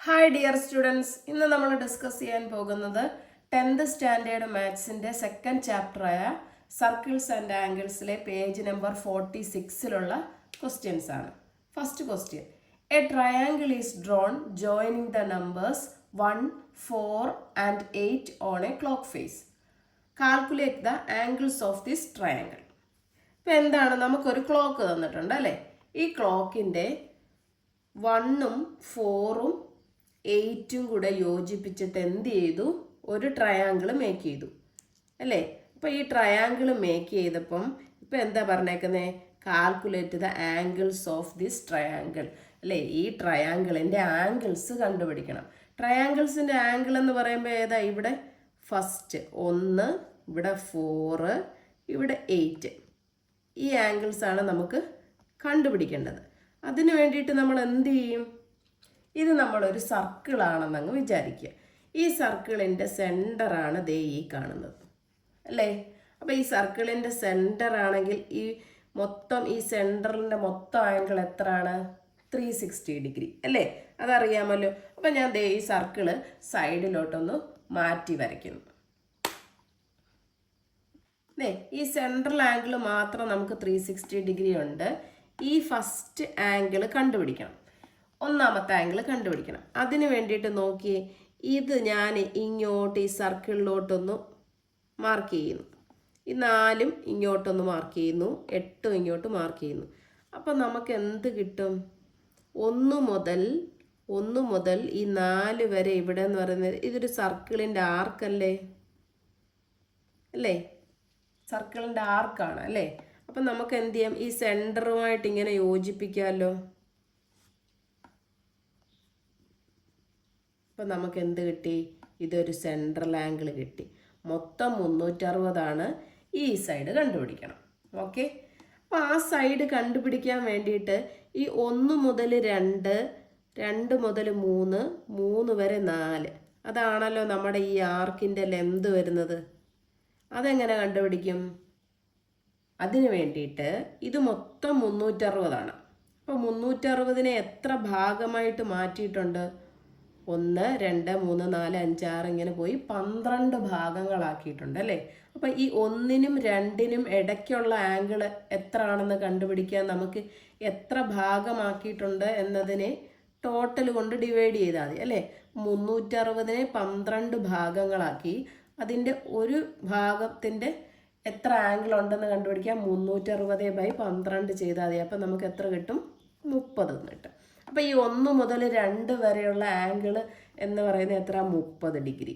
Hi dear students, ഇന്ന് നമ്മൾ discuss ചെയ്യാൻ പോകുന്നത് 10th സ്റ്റാൻഡേർഡ് മാത്സിൻ്റെ സെക്കൻഡ് ചാപ്റ്ററായ സർക്കിൾസ് ആൻഡ് ആംഗിൾസിലെ പേജ് നമ്പർ 46-ലുള്ള ക്വസ്റ്റ്യൻസ് ആണ്. First question: a triangle is drawn joining the numbers 1, 4 and 8 on a clock face. Calculate the angles of this triangle. ഇപ്പം എന്താണ്, നമുക്കൊരു ക്ലോക്ക് തന്നിട്ടുണ്ട് അല്ലേ? ഈ ക്ലോക്കിൻ്റെ 1ഉം 4ഉം 8ഉം കൂടെ യോജിപ്പിച്ചിട്ട് എന്ത് ചെയ്തു? ഒരു ട്രയാങ്കിൾ മേക്ക് ചെയ്തു അല്ലേ? അപ്പോൾ ഈ ട്രയാങ്കിൾ മേക്ക് ചെയ്തപ്പം ഇപ്പം എന്താ പറഞ്ഞേക്കുന്നത്? Calculate the angles of this triangle അല്ലേ? ഈ ട്രയാങ്കിളിൻ്റെ ആംഗിൾസ് കണ്ടുപിടിക്കണം. ട്രയാങ്കിൾസിൻ്റെ ആംഗിൾ എന്ന് പറയുമ്പോൾ ഏതാ? ഇവിടെ ഫസ്റ്റ് 1, ഇവിടെ 4, ഇവിടെ 8. ഈ ആംഗിൾസാണ് നമുക്ക് കണ്ടുപിടിക്കേണ്ടത്. അതിന് വേണ്ടിയിട്ട് നമ്മൾ എന്ത് ചെയ്യും? ഇത് നമ്മളൊരു സർക്കിളാണെന്നങ്ങ് വിചാരിക്കുക. ഈ സർക്കിളിൻ്റെ സെൻറ്ററാണ് ദേ ഈ കാണുന്നത് അല്ലേ? അപ്പോൾ ഈ സർക്കിളിൻ്റെ സെൻറ്റർ ആണെങ്കിൽ ഈ സെൻറ്ററിൻ്റെ മൊത്തം ആംഗിൾ എത്രയാണ്? 360 ഡിഗ്രി അല്ലേ? അതറിയാമല്ലോ. അപ്പം ഞാൻ ദേ ഈ സർക്കിള് സൈഡിലോട്ടൊന്ന് മാറ്റി വരയ്ക്കുന്നു. ഈ സെൻട്രൽ ആംഗിൾ മാത്രം നമുക്ക് 360 ഡിഗ്രി ഉണ്ട്. ഈ ഫസ്റ്റ് ആംഗിൾ കണ്ടുപിടിക്കണം, ഒന്നാമത്തെ ആംഗിൾ കണ്ടുപിടിക്കണം. അതിന് വേണ്ടിയിട്ട് നോക്കിയേ, ഇത് ഞാൻ ഇങ്ങോട്ട് ഈ സർക്കിളിലോട്ടൊന്ന് മാർക്ക് ചെയ്യുന്നു. ഈ 4ഉം ഇങ്ങോട്ടൊന്ന് മാർക്ക് ചെയ്യുന്നു, 8ഉം ഇങ്ങോട്ട് മാർക്ക് ചെയ്യുന്നു. അപ്പം നമുക്ക് എന്ത് കിട്ടും? 1 മുതൽ ഈ 4 വരെ ഇവിടെ എന്ന് പറയുന്നത് ഇതൊരു സർക്കിളിൻ്റെ ആർക്കല്ലേ? അല്ലേ? സർക്കിളിൻ്റെ ആർക്കാണ് അല്ലേ? അപ്പം നമുക്ക് എന്ത് ചെയ്യാം? ഈ സെൻറ്ററുമായിട്ട് ഇങ്ങനെ യോജിപ്പിക്കാമല്ലോ. അപ്പം നമുക്ക് എന്ത് കിട്ടി? ഇതൊരു സെൻട്രൽ ആംഗിൾ കിട്ടി. മൊത്തം 360 ഈ സൈഡ് കണ്ടുപിടിക്കണം. ഓക്കെ, അപ്പോൾ ആ സൈഡ് കണ്ടുപിടിക്കാൻ വേണ്ടിയിട്ട് ഈ 1 മുതൽ 2, 2 മുതൽ 3, 3 വരെ 4, അതാണല്ലോ നമ്മുടെ ഈ ആർക്കിൻ്റെ ലെന്ത് വരുന്നത്. അതെങ്ങനെ കണ്ടുപിടിക്കും? അതിന് വേണ്ടിയിട്ട് ഇത് മൊത്തം 360. അപ്പോൾ 360നെ എത്ര ഭാഗമായിട്ട് മാറ്റിയിട്ടുണ്ട്? 1, 2, 3, 4, 5, 6 ഇങ്ങനെ പോയി 12 ഭാഗങ്ങളാക്കിയിട്ടുണ്ട് അല്ലേ? അപ്പോൾ ഈ 1നും 2നും ഇടയ്ക്കുള്ള ആംഗിൾ എത്ര ആണെന്ന് കണ്ടുപിടിക്കാൻ നമുക്ക് എത്ര ഭാഗമാക്കിയിട്ടുണ്ട് എന്നതിനെ ടോട്ടൽ കൊണ്ട് ഡിവൈഡ് ചെയ്താൽ മതി അല്ലേ? 360നെ 12 ഭാഗങ്ങളാക്കി അതിൻ്റെ ഒരു ഭാഗത്തിൻ്റെ എത്ര ആംഗിൾ ഉണ്ടെന്ന് കണ്ടുപിടിക്കാൻ 360/12 ചെയ്താൽ മതി. അപ്പം നമുക്ക് എത്ര കിട്ടും? 30 കിട്ടും. അപ്പോൾ ഈ 1 മുതൽ 2 വരെയുള്ള ആംഗിൾ എന്ന് പറയുന്നത് എത്ര? 30 ഡിഗ്രി.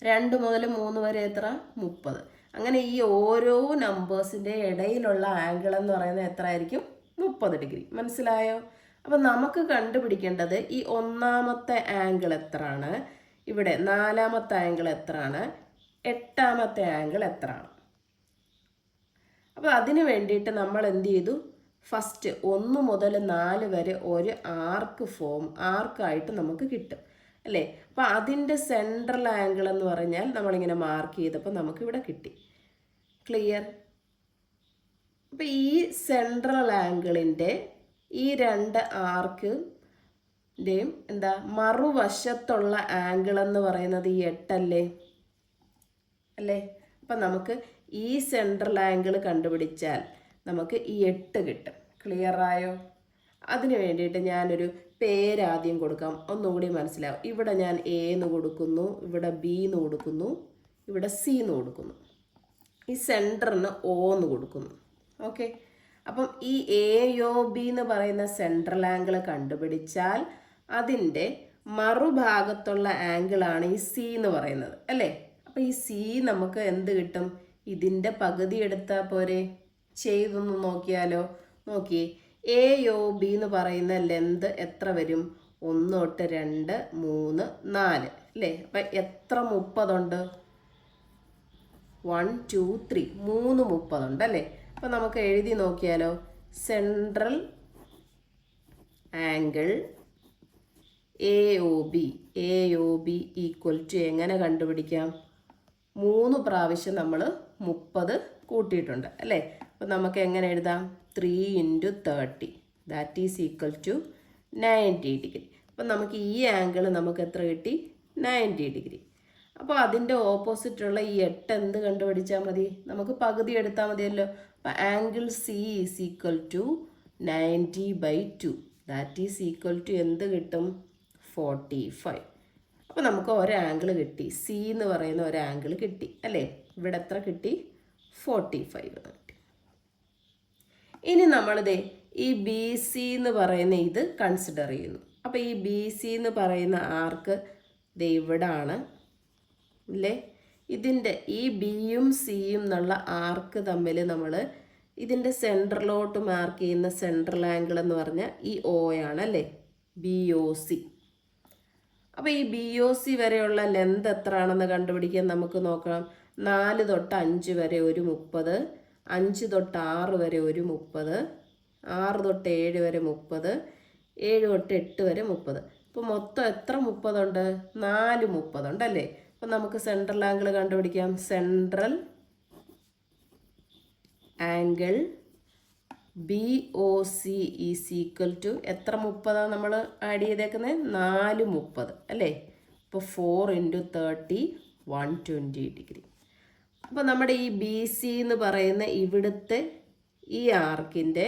2 മുതൽ 3 വരെ എത്ര? 30. അങ്ങനെ ഈ ഓരോ നമ്പേഴ്സിൻ്റെ ഇടയിലുള്ള ആംഗിൾ എന്ന് പറയുന്നത് എത്ര ആയിരിക്കും? 30 ഡിഗ്രി. മനസ്സിലായോ? അപ്പം നമുക്ക് കണ്ടുപിടിക്കേണ്ടത് ഈ ഒന്നാമത്തെ ആംഗിൾ എത്രയാണ്, ഇവിടെ 4ാമത്തെ ആംഗിൾ എത്രയാണ്, 8ാമത്തെ ആംഗിൾ എത്രയാണ്. അപ്പോൾ അതിന് വേണ്ടിയിട്ട് നമ്മൾ എന്ത് ചെയ്തു? ഫസ്റ്റ് 1 മുതൽ 4 വരെ ഒരു ആർക്കായിട്ട് നമുക്ക് കിട്ടും അല്ലേ? അപ്പോൾ അതിൻ്റെ സെൻട്രൽ ആംഗിൾ എന്ന് പറഞ്ഞാൽ നമ്മളിങ്ങനെ മാർക്ക് ചെയ്തപ്പോൾ നമുക്ക് ഇവിടെ കിട്ടി. ക്ലിയർ? അപ്പോൾ ഈ സെൻട്രൽ ആംഗിളിൻ്റെ ഈ 2 ആർക്കിൻ്റെയും മറുവശത്തുള്ള ആംഗിൾ എന്ന് പറയുന്നത് ഈ 8 അല്ലേ? അപ്പം നമുക്ക് ഈ സെൻട്രൽ ആംഗിൾ കണ്ടുപിടിച്ചാൽ നമുക്ക് ഈ 8 കിട്ടും. ക്ലിയർ ആയോ? അതിന് വേണ്ടിയിട്ട് ഞാനൊരു പേരാദ്യം കൊടുക്കാം, ഒന്നുകൂടി മനസ്സിലാവും. ഇവിടെ ഞാൻ എ എന്ന് കൊടുക്കുന്നു, ഇവിടെ ബി എന്ന് കൊടുക്കുന്നു, ഇവിടെ സി എന്ന് കൊടുക്കുന്നു, ഈ സെൻറ്ററിന് ഒ എന്ന് കൊടുക്കുന്നു. ഓക്കെ, അപ്പം ഈ AOB എന്ന് പറയുന്ന സെൻട്രൽ ആംഗിൾ കണ്ടുപിടിച്ചാൽ അതിൻ്റെ മറുഭാഗത്തുള്ള ആംഗിളാണ് ഈ സി എന്ന് പറയുന്നത് അല്ലേ? അപ്പം ഈ സി നമുക്ക് എന്ത് കിട്ടും? ഇതിൻ്റെ പകുതി എടുത്താൽ പോരെ? ചെയ്തൊന്ന് നോക്കിയാലോ. നോക്കിയേ, AOB എന്ന് പറയുന്ന ലെന്ത് എത്ര വരും? 1 തൊട്ട് 2, 3, 4 അല്ലേ? അപ്പം എത്ര 30 ഉണ്ട്? 1, 2, 3, 3 30 ഉണ്ട് അല്ലേ? അപ്പം നമുക്ക് എഴുതി നോക്കിയാലോ. Central angle AOB equal to എങ്ങനെ കണ്ടുപിടിക്കാം? 3 പ്രാവശ്യം നമ്മൾ 30 കൂട്ടിയിട്ടുണ്ട് അല്ലേ? അപ്പം നമുക്ക് എങ്ങനെ എഴുതാം? 3 × 30 that is equal to 90 degree. അപ്പം നമുക്ക് ഈ ആംഗിൾ നമുക്ക് എത്ര കിട്ടി? 90 ഡിഗ്രി. അപ്പോൾ അതിൻ്റെ ഓപ്പോസിറ്റുള്ള ഈ 8 എന്ത് കണ്ടുപിടിച്ചാൽ മതി? നമുക്ക് പകുതി എടുത്താൽ മതിയല്ലോ. അപ്പോൾ angle C is equal to 90/2. That is equal to എന്ത് കിട്ടും? 45. അപ്പോൾ നമുക്ക് ഒരു ആംഗിൾ കിട്ടി. സി എന്ന് പറയുന്ന ഒരു ആംഗിൾ കിട്ടി അല്ലേ? ഇവിടെ എത്ര കിട്ടി? 45 കിട്ടി. ഇനി നമ്മളിതേ ഈ ബി സി എന്ന് പറയുന്ന ഇത് കൺസിഡർ ചെയ്യുന്നു. അപ്പോൾ ഈ ബി സി എന്ന് പറയുന്ന ആർക്ക് ഇത് ഇവിടാണ് അല്ലേ? ഇതിൻ്റെ ഈ ബിയും സിയും എന്നുള്ള ആർക്ക് തമ്മിൽ നമ്മൾ ഇതിൻ്റെ സെൻറ്ററിലോട്ട് മാർക്ക് ചെയ്യുന്ന സെൻട്രൽ ആംഗിൾ എന്ന് പറഞ്ഞാൽ ഈ ഒ ആണ് അല്ലേ? BOC. അപ്പോൾ ഈ BOC വരെയുള്ള ലെന്ത് എത്രയാണെന്ന് കണ്ടുപിടിക്കാൻ നമുക്ക് നോക്കാം. 4 തൊട്ട് 5 വരെ ഒരു 30, 5 തൊട്ട് 6 വരെ ഒരു 30, 6 തൊട്ട് 7 വരെ 30, 7 തൊട്ട് 8 വരെ 30. അപ്പോൾ മൊത്തം എത്ര 30 ഉണ്ട്? 4 30 ഉണ്ടല്ലേ? അപ്പോൾ നമുക്ക് സെൻട്രൽ ആംഗിൾ കണ്ടുപിടിക്കാം. Central angle BOC is equal to എത്ര 30 നമ്മൾ ആഡ് ചെയ്തേക്കുന്നത്? 4 30 അല്ലേ? അപ്പോൾ 4 × 30 120 ഡിഗ്രി. അപ്പോൾ നമ്മുടെ ഈ BC എന്ന് പറയുന്ന ഇവിടുത്തെ ഈ ആർക്കിൻ്റെ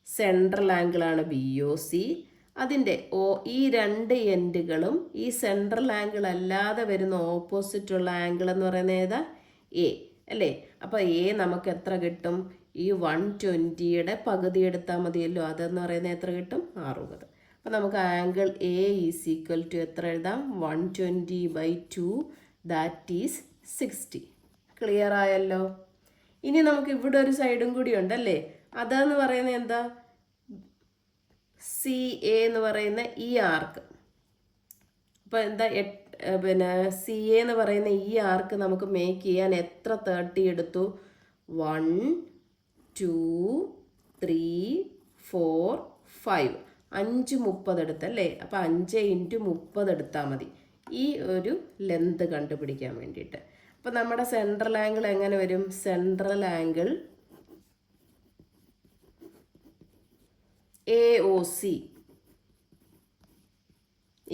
സെൻട്രൽ ആംഗിളാണ് BOC. അതിൻ്റെ ഈ രണ്ട് എൻഡുകളും ഈ സെൻട്രൽ ആംഗിൾ അല്ലാതെ വരുന്ന ഓപ്പോസിറ്റുള്ള ആംഗിൾ എന്ന് പറയുന്നത് ഏതാ? A അല്ലേ? അപ്പോൾ A നമുക്ക് എത്ര കിട്ടും? ഈ 120യുടെ പകുതി എടുത്താൽ മതിയല്ലോ. അതെന്ന് പറയുന്നത് എത്ര കിട്ടും? 60. അപ്പോൾ നമുക്ക് angle A is equal to എത്ര എഴുതാം? 120/2 ദാറ്റ് ഈസ് 60. ക്ലിയർ ആയല്ലോ? ഇനി നമുക്ക് ഇവിടെ ഒരു സൈഡും കൂടി ഉണ്ടല്ലേ? അതെന്ന് പറയുന്നത് എന്താ? CA എന്ന് പറയുന്ന ഈ ആർക്ക്. അപ്പോൾ എന്താ CA എന്ന് പറയുന്ന ഈ ആർക്ക് നമുക്ക് മേക്ക് ചെയ്യാൻ എത്ര 30 എടുത്തു? 1 2 3 4 5 5 30 എടുത്തല്ലേ? അപ്പോൾ 5 × 30 എടുത്താൽ മതി ഈ ഒരു ലെന്ത് കണ്ടുപിടിക്കാൻ വേണ്ടിയിട്ട്. അപ്പോൾ നമ്മുടെ സെൻട്രൽ ആംഗിൾ എങ്ങനെ വരും? Central angle AOC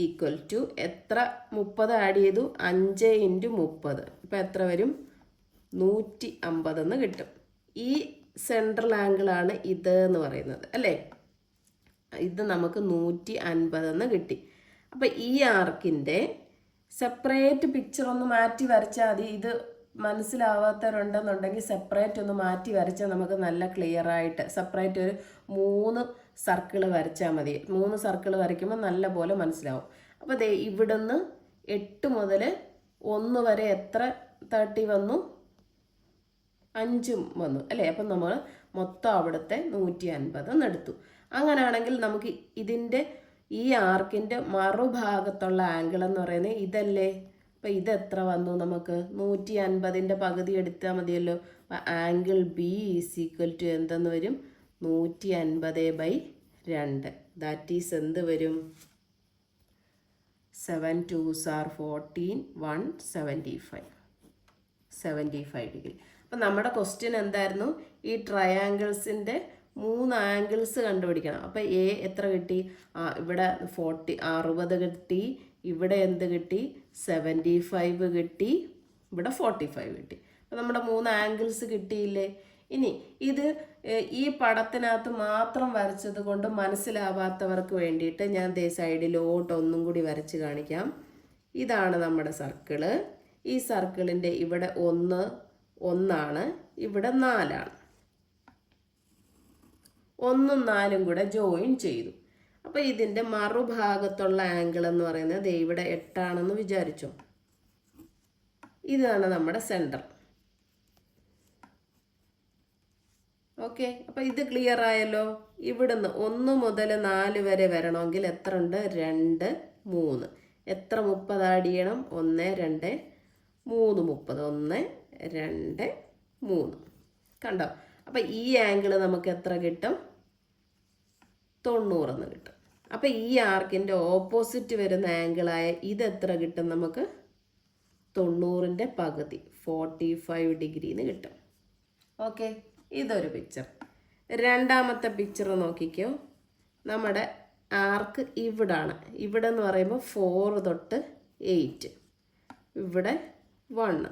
equal to എത്ര 30 ആഡ് ചെയ്തു? 5 × 30. അപ്പോൾ എത്ര വരും? 150 എന്ന് കിട്ടും. ഈ സെൻട്രൽ ആംഗിളാണ് ഇത് എന്ന് പറയുന്നത് അല്ലേ? ഇത് നമുക്ക് 150 എന്ന് കിട്ടി. അപ്പോൾ ഈ ആർക്കിൻ്റെ സെപ്പറേറ്റ് പിക്ചർ ഒന്ന് മാറ്റി വരച്ചാൽ മതി. ഇത് മനസ്സിലാവാത്തവരുണ്ടെന്നുണ്ടെങ്കിൽ സെപ്പറേറ്റ് ഒന്ന് മാറ്റി വരച്ചാൽ നമുക്ക് നല്ല ക്ലിയർ ആയിട്ട് സെപ്പറേറ്റ് ഒരു 3 സർക്കിൾ വരച്ചാൽ മതി. 3 സർക്കിൾ വരയ്ക്കുമ്പോൾ നല്ല പോലെ മനസ്സിലാവും. അപ്പോൾ ദേ ഇവിടുന്ന് 8 മുതൽ 1 വരെ എത്ര 30 വന്നു? 5 വന്നു അല്ലേ? അപ്പം നമ്മൾ മൊത്തം അവിടുത്തെ 150 എന്നെടുത്തു. അങ്ങനെയാണെങ്കിൽ നമുക്ക് ഇതിൻ്റെ ഈ ആർക്കിൻ്റെ മറുഭാഗത്തുള്ള ആംഗിൾ എന്ന് പറയുന്നത് ഇതല്ലേ? അപ്പോൾ ഇതെത്ര വന്നു? നമുക്ക് 150ൻ്റെ പകുതി എടുത്താൽ മതിയല്ലോ. അപ്പോൾ angle B is equal to എന്തെന്ന് വരും? 150/2. ദാറ്റ് ഈസ് എന്ത് വരും? 7 2s are 14 175 ഡിഗ്രി. അപ്പം നമ്മുടെ ക്വസ്റ്റ്യൻ എന്തായിരുന്നു? ഈ ട്രയാങ്കിൾസിൻ്റെ 3 ആംഗിൾസ് കണ്ടുപിടിക്കണം. അപ്പോൾ A എത്ര കിട്ടി? ഇവിടെ 60 കിട്ടി, ഇവിടെ എന്ത് കിട്ടി? 75 കിട്ടി, ഇവിടെ 45 കിട്ടി. അപ്പോൾ നമ്മുടെ 3 ആംഗിൾസ് കിട്ടിയില്ലേ? ഇനി ഇത് ഈ പടത്തിനകത്ത് മാത്രം വരച്ചത് കൊണ്ട് മനസ്സിലാവാത്തവർക്ക് വേണ്ടിയിട്ട് ഞാൻ ദേ സൈഡിലോട്ട് ഒന്നും കൂടി വരച്ച് കാണിക്കാം. ഇതാണ് നമ്മുടെ സർക്കിള്. ഈ സർക്കിളിൻ്റെ ഇവിടെ 1 ആണ്, ഇവിടെ 4 ആണ്. 1ഉം 4ഉം കൂടെ ജോയിൻ ചെയ്തു. അപ്പോൾ ഇതിൻ്റെ മറുഭാഗത്തുള്ള ആംഗിൾ എന്ന് പറയുന്നത് ദേ ഇവിടെ 8 ആണെന്ന് വിചാരിച്ചോ. ഇതാണ് നമ്മുടെ സെൻറ്റർ. ഓക്കെ, അപ്പോൾ ഇത് ക്ലിയർ ആയല്ലോ. ഇവിടുന്ന് 1 മുതൽ 4 വരെ വരണമെങ്കിൽ എത്ര ഉണ്ട്? 2 3. എത്ര 30 ആഡ് ചെയ്യണം? 1 2 3 30. 1 2 3. കണ്ടോ? അപ്പോൾ ഈ ആംഗിൾ നമുക്ക് എത്ര കിട്ടും? 90 എന്ന് കിട്ടും. അപ്പോൾ ഈ ആർക്കിൻ്റെ ഓപ്പോസിറ്റ് വരുന്ന ആംഗിളായ ഇതെത്ര കിട്ടും നമുക്ക്? 90ൻ്റെ പകുതി 45 ഡിഗ്രി എന്ന് കിട്ടും. ഓക്കെ, ഇതൊരു പിക്ചർ. രണ്ടാമത്തെ പിക്ചർ നോക്കിക്കോ. നമ്മുടെ ആർക്ക് ഇവിടാണ്. ഇവിടെ എന്ന് പറയുമ്പോൾ 4 തൊട്ട് 8, ഇവിടെ 1.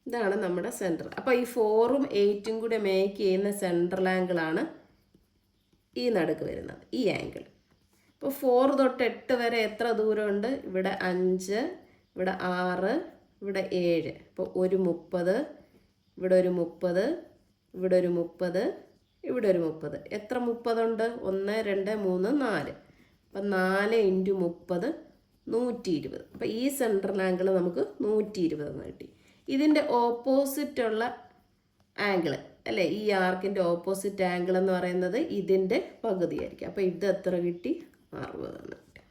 ഇതാണ് നമ്മുടെ സെൻറ്റർ. അപ്പോൾ ഈ 4ഉം 8ഉം കൂടെ മേക്ക് ചെയ്യുന്ന സെൻട്രൽ ആംഗിളാണ് ഈ നടുക്ക് വരുന്നത്, ഈ ആംഗിൾ. ഇപ്പോൾ 4 തൊട്ട് 8 വരെ എത്ര ദൂരമുണ്ട്? ഇവിടെ 5, ഇവിടെ 6, ഇവിടെ 7. അപ്പോൾ ഒരു 30, ഇവിടെ ഒരു 30, ഇവിടെ ഒരു 30, ഇവിടെ ഒരു 30. എത്ര 30 ഉണ്ട്? 1, 2, 3, 4. അപ്പം 4 × 30 120. അപ്പം ഈ സെൻട്രൽ ആംഗിൾ നമുക്ക് 120 എന്ന് കിട്ടി. ഇതിൻ്റെ ഓപ്പോസിറ്റുള്ള ആംഗിൾ അല്ലേ, ഈ ആർക്കിൻ്റെ ഓപ്പോസിറ്റ് ആംഗിൾ എന്ന് പറയുന്നത് ഇതിൻ്റെ പകുതിയായിരിക്കും. അപ്പോൾ ഇത് എത്ര കിട്ടി? 60 എന്ന് കിട്ടി.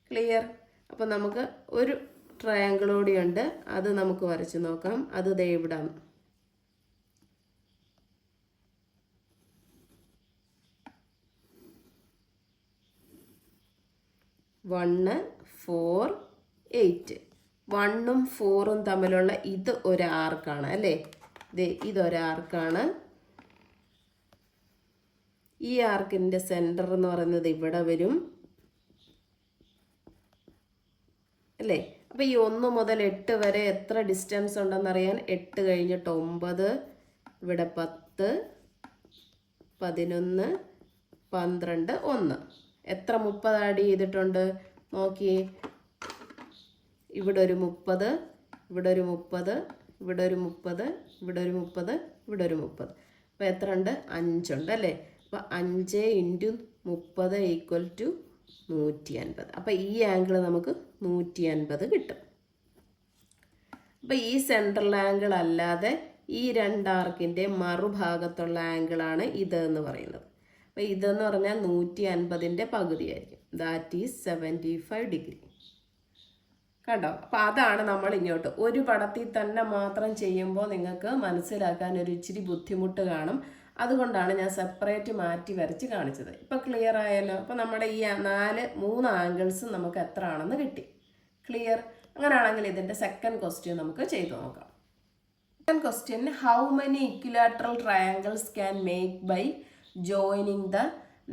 ക്ലിയർ? അപ്പോൾ നമുക്ക് ഒരു ട്രയാങ്കിൾ കൂടിയുണ്ട്, അത് നമുക്ക് വരച്ച് നോക്കാം. അത് ദേ ഇവിടെ 1, 4, 8. 1ഉം 4ഉം തമ്മിലുള്ള ഇത് ഒരു ആർക്കാണ് അല്ലേ, ഇതൊരു ആർക്കാണ്. ഈ ആർക്കിൻ്റെ സെൻറ്റർ എന്ന് പറയുന്നത് ഇവിടെ വരും അല്ലേ. അപ്പോൾ ഈ 1 മുതൽ 8 വരെ എത്ര ഡിസ്റ്റൻസ് ഉണ്ടെന്നറിയാൻ 8 കഴിഞ്ഞിട്ട് 9, ഇവിടെ 10, 11, 12, 1. എത്ര 30 ആഡ് ചെയ്തിട്ടുണ്ട് നോക്കിയേ. ഇവിടെ ഒരു 30, ഇവിടെ ഒരു 30, ഇവിടെ ഒരു 30, ഇവിടെ ഒരു 30, ഇവിടെ ഒരു 30. അപ്പോൾ എത്ര ഉണ്ട്? 5 ഉണ്ട് അല്ലേ. അപ്പോൾ 5 × 30 = 150. അപ്പോൾ ഈ ആംഗിൾ നമുക്ക് 150 കിട്ടും. അപ്പോൾ ഈ സെൻട്രൽ ആംഗിൾ അല്ലാതെ ഈ രണ്ടാർക്കിൻ്റെ മറുഭാഗത്തുള്ള ആംഗിളാണ് ഇതെന്ന് പറയുന്നത്. അപ്പോൾ ഇതെന്ന് പറഞ്ഞാൽ 150ൻ്റെ പകുതിയായിരിക്കും. That is 75 degree. കണ്ടോ? അപ്പോൾ അതാണ് നമ്മൾ ഇങ്ങോട്ട് ഒരു പടത്തിൽ തന്നെ മാത്രം ചെയ്യുമ്പോൾ നിങ്ങൾക്ക് മനസ്സിലാക്കാൻ ഒരു ഇച്ചിരി ബുദ്ധിമുട്ട് കാണും. അതുകൊണ്ടാണ് ഞാൻ സെപ്പറേറ്റ് മാറ്റി വരച്ച് കാണിച്ചത്. ഇപ്പോൾ ക്ലിയർ ആയല്ലോ. അപ്പോൾ നമ്മുടെ ഈ 3 ആംഗിൾസും നമുക്ക് എത്ര ആണെന്ന് കിട്ടി. ക്ലിയർ? അങ്ങനെയാണെങ്കിൽ ഇതിൻ്റെ സെക്കൻഡ് ക്വസ്റ്റ്യൻ നമുക്ക് ചെയ്തു നോക്കാം. Second question, how many equilateral triangles can make by joining the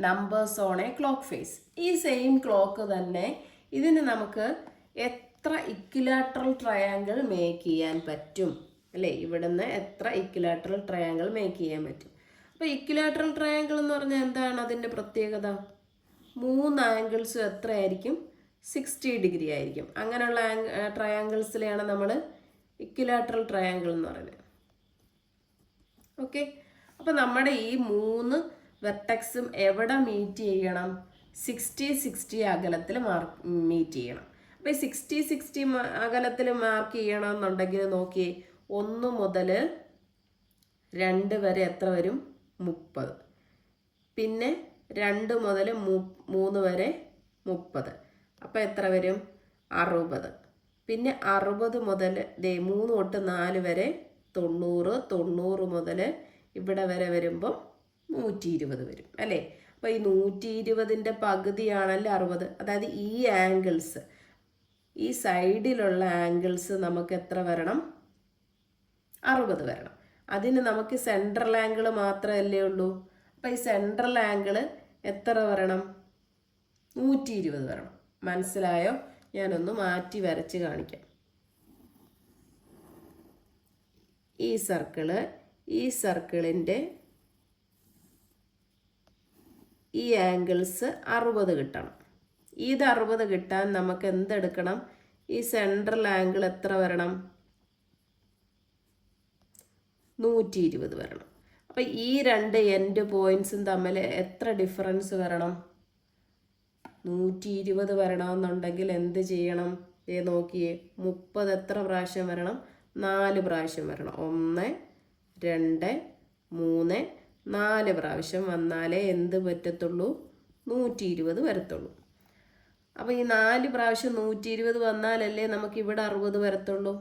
numbers on a clock face. ഈ സെയിം ക്ലോക്ക് തന്നെ ഇതിന് നമുക്ക് എത്ര ഇക്വിലാറ്ററൽ ട്രയാങ്കിൾ മേക്ക് ചെയ്യാൻ പറ്റും അല്ലേ? ഇവിടുന്ന് എത്ര ഇക്വിലാറ്ററൽ ട്രയാങ്കിൾ മേക്ക് ചെയ്യാൻ പറ്റും? അപ്പോൾ ഇക്വിലാറ്ററൽ ട്രയാങ്കിൾ എന്ന് പറഞ്ഞാൽ എന്താണ് അതിൻ്റെ പ്രത്യേകത? 3 ആംഗിൾസും എത്രയായിരിക്കും? 60 ഡിഗ്രി ആയിരിക്കും. അങ്ങനെയുള്ള ട്രയാങ്കിൾസിലെയാണ് നമ്മൾ ഇക്വിലാറ്ററൽ ട്രയാങ്കിൾ എന്ന് പറയുന്നത്. ഓക്കെ. അപ്പോൾ നമ്മുടെ ഈ 3 വെർട്ടെക്സും എവിടെ മീറ്റ് ചെയ്യണം? 60-60 അകലത്തിൽ മീറ്റ് ചെയ്യണം. അപ്പോൾ ഈ 60-60 അകലത്തിൽ മാർക്ക് ചെയ്യണമെന്നുണ്ടെങ്കിൽ നോക്കിയേ, 1 മുതൽ 2 വരെ എത്ര വരും? 30. പിന്നെ 2 മുതൽ 3 വരെ 30. അപ്പോൾ എത്ര വരും? 60. പിന്നെ 60 മുതൽ 3 തൊട്ട് 4 വരെ 90. 90 മുതൽ ഇവിടെ വരെ വരുമ്പോൾ 120 വരും അല്ലേ. അപ്പോൾ ഈ 120ൻ്റെ പകുതിയാണല്ലോ 60. അതായത് ഈ ആംഗിൾസ്, ഈ സൈഡിലുള്ള ആംഗിൾസ് നമുക്ക് എത്ര വരണം? 60 വരണം. അതിന് നമുക്ക് സെൻട്രൽ ആംഗിൾ മാത്രമല്ലേ ഉള്ളൂ. അപ്പോൾ ഈ സെൻട്രൽ ആംഗിൾ എത്ര വരണം? 120 വരണം. മനസ്സിലായോ? ഞാനൊന്ന് മാറ്റി വരച്ച് കാണിക്കാം. ഈ സർക്കിളിൻ്റെ ഈ ആംഗിൾസ് 60 കിട്ടണം. ഇത് 60 കിട്ടാൻ നമുക്ക് എന്തെടുക്കണം? ഈ സെൻട്രൽ ആംഗിൾ എത്ര വരണം? 120 വരണം. അപ്പം ഈ 2 എൻഡ് പോയിൻറ്റ്സും തമ്മിൽ എത്ര ഡിഫറൻസ് വരണം? 120 വരണമെന്നുണ്ടെങ്കിൽ എന്ത് ചെയ്യണം? നോക്കിയേ, 30 എത്ര പ്രാവശ്യം വരണം? 4 പ്രാവശ്യം വരണം. 1, 2, 3, 4 പ്രാവശ്യം വന്നാലേ എന്ത് പറ്റത്തുള്ളൂ? 120 വരത്തുള്ളൂ. അപ്പോൾ ഈ 4 പ്രാവശ്യം 120 വന്നാലല്ലേ നമുക്ക് ഇവിടെ 60 വരത്തുള്ളൂ.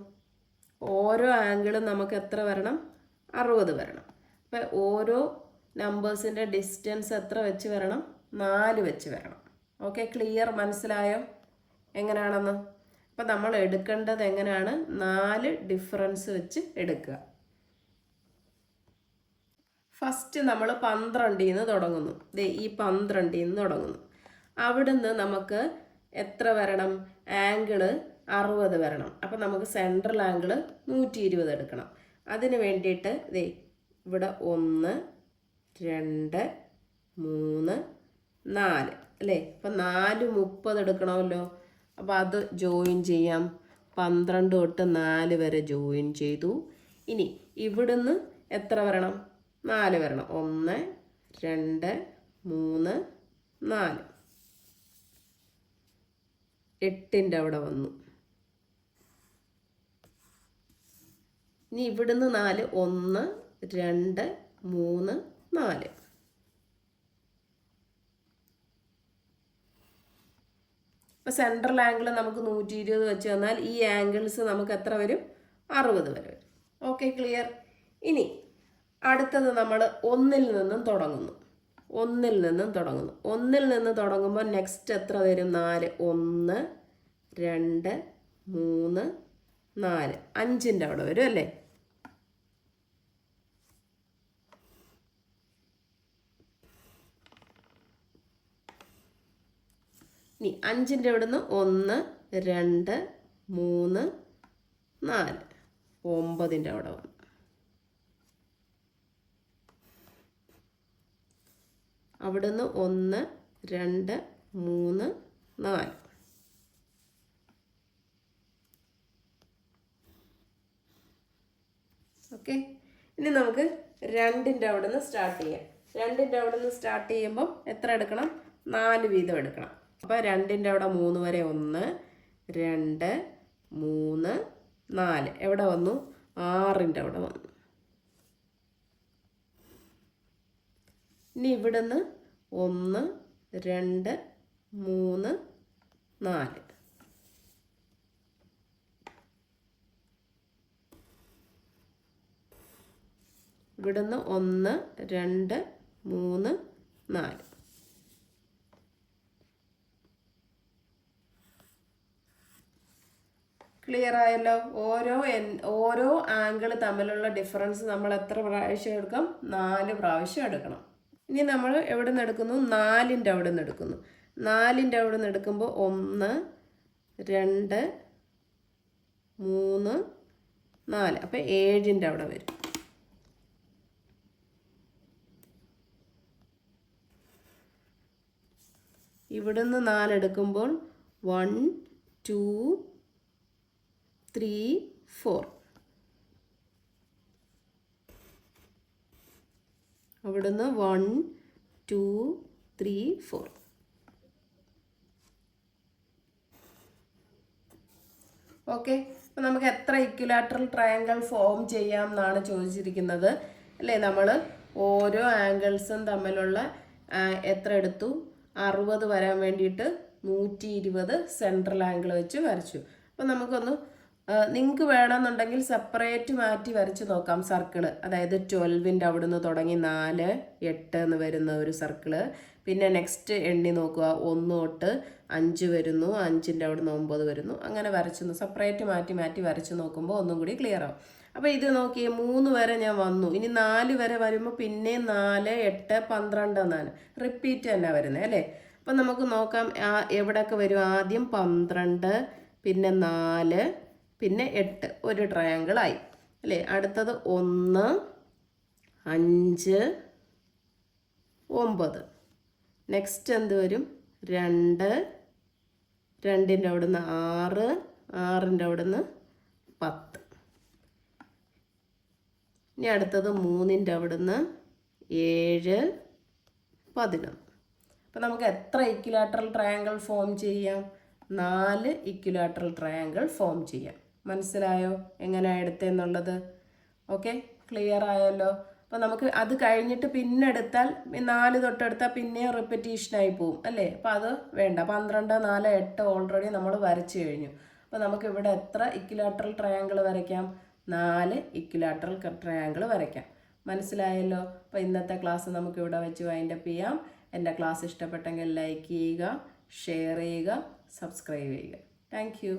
ഓരോ ആംഗിളും നമുക്ക് എത്ര വരണം? 60 വരണം. അപ്പോൾ ഓരോ നമ്പേഴ്സിൻ്റെ ഡിസ്റ്റൻസ് എത്ര വെച്ച് വരണം? 4 വെച്ച് വരണം. Okay, clear? മനസ്സിലായോ എങ്ങനെയാണെന്ന്? അപ്പം നമ്മൾ എടുക്കേണ്ടത് എങ്ങനെയാണ്? 4 ഡിഫറൻസ് വെച്ച് എടുക്കുക. ഫസ്റ്റ് നമ്മൾ 12 നിന്ന് തുടങ്ങുന്നു. ഈ 12 നിന്ന് തുടങ്ങുന്നു. അവിടുന്ന് നമുക്ക് എത്ര വരണം? ആംഗിള് 60 വരണം. അപ്പം നമുക്ക് സെൻട്രൽ ആംഗിള് 120 എടുക്കണം. അതിന് വേണ്ടിയിട്ട് ഇവിടെ 1 2 3 4 അല്ലേ? അപ്പം 4 30 എടുക്കണമല്ലോ. അപ്പോൾ അത് ജോയിൻ ചെയ്യാം. 12 തൊട്ട് 4 വരെ ജോയിൻ ചെയ്തു. ഇനി ഇവിടുന്ന് എത്ര വരണം? 4 വരണം. 1 2 3 4 8ൻ്റെ അവിടെ വന്നു. ഇനി ഇവിടുന്ന് 4 1 2 3 4. ഇപ്പോൾ സെൻട്രൽ ആംഗിൾ നമുക്ക് 120 വെച്ച് തന്നാൽ ഈ ആംഗിൾസ് നമുക്ക് എത്ര വരും? 60 വരെ വരും. Okay, clear. ഇനി അടുത്തത് നമ്മൾ 1-ൽ നിന്നും തുടങ്ങുന്നു. 1-ൽ നിന്നും തുടങ്ങുന്നു. 1-ൽ നിന്ന് തുടങ്ങുമ്പോൾ നെക്സ്റ്റ് എത്ര വരും? 4 1 2 3 4 5ൻ്റെ അവിടെ വരും അല്ലേ? ഇനി 5ൻ്റെ അവിടുന്ന് 1 2 3 4 9ൻ്റെ അവിടെ വന്നു. അവിടുന്ന് 1 2 3 4. ഓക്കെ, ഇനി നമുക്ക് 2ൻ്റെ അവിടെ നിന്ന് സ്റ്റാർട്ട് ചെയ്യാം. 2ൻ്റെ അവിടെ നിന്ന് സ്റ്റാർട്ട് ചെയ്യുമ്പം എത്ര എടുക്കണം? 4 വീതം എടുക്കണം. അപ്പോൾ 2ൻ്റെ അവിടെ 3 വരെ 1 2 3 4 എവിടെ വന്നു? 6ൻ്റെ അവിടെ വന്നു. ഇനി ഇവിടുന്ന് 1 2 3 4. ഇവിടുന്ന് 1 2 3 4. ക്ലിയർ ആയല്ലോ? ഓരോ ആംഗിൾ തമ്മിലുള്ള ഡിഫറൻസ് നമ്മൾ എത്ര പ്രാവശ്യം എടുക്കാം? 4 പ്രാവശ്യം എടുക്കണം. ഇനി നമ്മൾ എവിടെ നിന്ന് എടുക്കുന്നു? 4ൻ്റെ അവിടെ നിന്ന് എടുക്കുന്നു. 4ൻ്റെ അവിടെ നിന്ന് എടുക്കുമ്പോൾ 1 2 3 4. അപ്പോൾ 7ൻ്റെ അവിടെ വരും. ഇവിടുന്ന് 4 എടുക്കുമ്പോൾ 1 2 3 4. അവിടുന്ന് 1 2 3 4. ഓക്കെ, അപ്പോൾ നമുക്ക് എത്ര ഇക്വിലാറ്ററൽ ട്രയാങ്കിൾ ഫോം ചെയ്യാം എന്നാണ് ചോദിച്ചിരിക്കുന്നത് അല്ലേ? നമ്മൾ ഓരോ ആംഗിൾസും തമ്മിലുള്ള എത്ര എടുത്തു? 60 വരാൻ വേണ്ടിയിട്ട് 120 സെൻട്രൽ ആംഗിൾ വെച്ച് വരച്ചു. അപ്പോൾ നമുക്കൊന്ന് നിങ്ങൾക്ക് വേണമെന്നുണ്ടെങ്കിൽ സെപ്പറേറ്റ് മാറ്റി വരച്ച് നോക്കാം സർക്കിള്. അതായത് 12ൻ്റെ അവിടെ നിന്ന് തുടങ്ങി 4 8 എന്ന് വരുന്ന ഒരു സർക്കിള്. പിന്നെ നെക്സ്റ്റ് എണ്ണി നോക്കുക, 1 തൊട്ട് 5 വരുന്നു, 5ൻ്റെ അവിടെ നിന്ന് 9 വരുന്നു. അങ്ങനെ വരച്ചു സെപ്പറേറ്റ് മാറ്റി മാറ്റി വരച്ച് നോക്കുമ്പോൾ ഒന്നും കൂടി ക്ലിയർ ആവും. അപ്പോൾ ഇത് നോക്കിയേ, 3 വരെ ഞാൻ വന്നു. ഇനി 4 വരെ വരുമ്പോൾ പിന്നെ 4 8 12 എന്നാണ് റിപ്പീറ്റ് തന്നെ വരുന്നത് അല്ലേ? അപ്പം നമുക്ക് നോക്കാം എവിടെയൊക്കെ വരും. ആദ്യം 12, പിന്നെ 4, പിന്നെ 8 ഒരു ട്രയാങ്കിളായി അല്ലേ? അടുത്തത് 1 5 9. നെക്സ്റ്റ് എന്ത് വരും? 2 2ൻ്റെ അവിടെ നിന്ന് 6 6ൻ്റെ അവിടെ നിന്ന് 10. ഇനി അടുത്തത് 3ൻ്റെ അവിടെ നിന്ന് 7 11. അപ്പോൾ നമുക്ക് എത്ര ഇക്വിലാറ്ററൽ ട്രയാങ്കിൾ ഫോം ചെയ്യാം? 4 ഇക്വിലാറ്ററൽ ട്രയാങ്കിൾ ഫോം ചെയ്യാം. മനസ്സിലായോ എങ്ങനെയാണ് എടുത്തതെന്നുള്ളത്? ഓക്കെ, ക്ലിയർ ആയല്ലോ? അപ്പോൾ നമുക്ക് അത് കഴിഞ്ഞിട്ട് പിന്നെ എടുത്താൽ 4 തൊട്ടെടുത്താൽ പിന്നെ റിപ്പറ്റീഷനായി പോവും അല്ലേ? അപ്പോൾ അത് വേണ്ട. 12 4 8 ഓൾറെഡി നമ്മൾ വരച്ചു കഴിഞ്ഞു. അപ്പോൾ നമുക്ക് ഇവിടെ എത്ര ഇക്വിലാറ്ററൽ ട്രയാങ്കിൾ വരയ്ക്കാം? 4 ഇക്വിലാറ്ററൽ ട്രയാങ്കിൾ വരയ്ക്കാം. മനസ്സിലായല്ലോ? അപ്പോൾ ഇന്നത്തെ ക്ലാസ് നമുക്ക് ഇവിടെ വെച്ച് വൈൻഡപ്പ് ചെയ്യാം. എൻ്റെ ക്ലാസ് ഇഷ്ടപ്പെട്ടെങ്കിൽ ലൈക്ക് ചെയ്യുക, ഷെയർ ചെയ്യുക, സബ്സ്ക്രൈബ് ചെയ്യുക. Thank you.